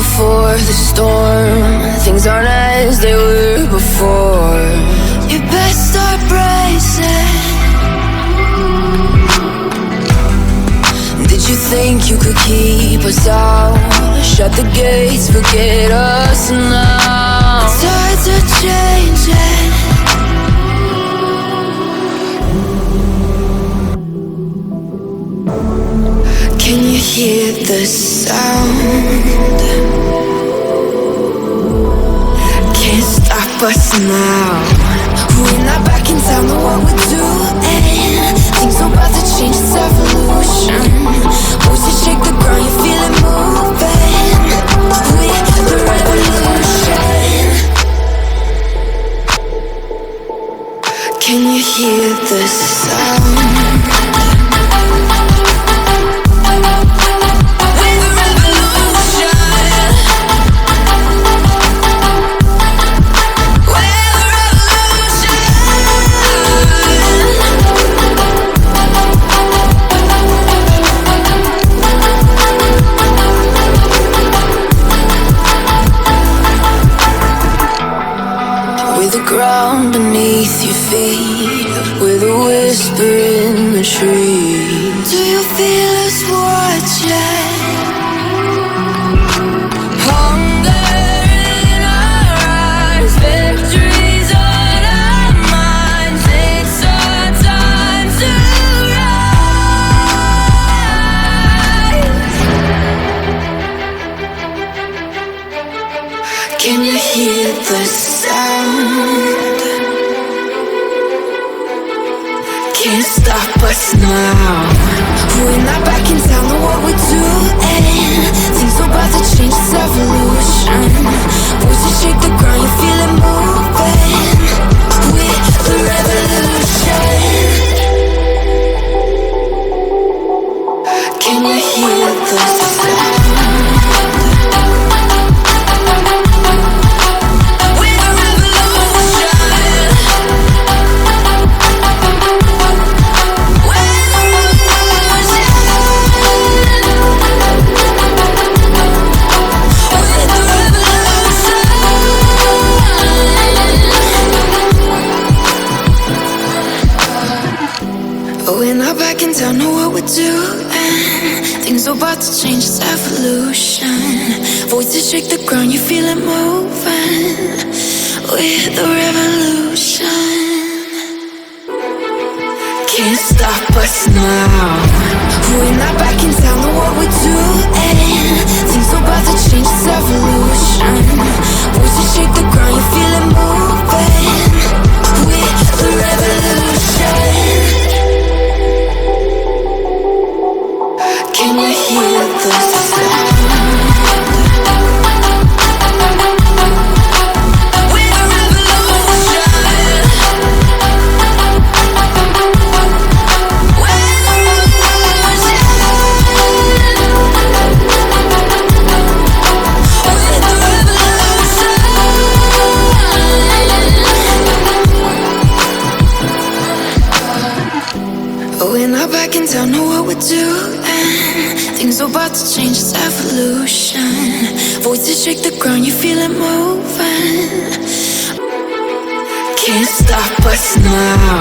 before the storm. Things aren't as they were before. You best start bracing. Did you think you could keep us out? Shut the gates, forget us now. Tides are changing. Can you hear the sound? Can't stop us now. We're not back in town, know what we're doing. Things are about to change, it's evolution. Voices shake the ground, you feel it moving. We're the revolution. Can you hear the sound? Ground beneath your feet, with a whisper in the trees. Do you feel us watching? Hunger in our eyes, victories on our minds. It's our time to rise. Can you hear the sound? Can't stop us now. We're not back in town, know what we're doing. Things are about to change, it's evolution. Voices shake the ground, you feel it moving. We're the revolution. Can you hear the sound? We're not back in town, know what we're doing. Things are about to change, it's evolution. Voices shake the ground, you feel it moving. We're the revolution. Can't stop us now. We're not back in town, know what we're doing. Things are about to change, it's evolution. Voices shake the ground, you feel it moving. We're the revolution. Can you hear the sound? We're the revolution. We're the revolution. We're the revolution. We're not back in town, know what we're doing. Things are about to change, it's evolution. Voices shake the ground, you feel it moving. Can't stop us now.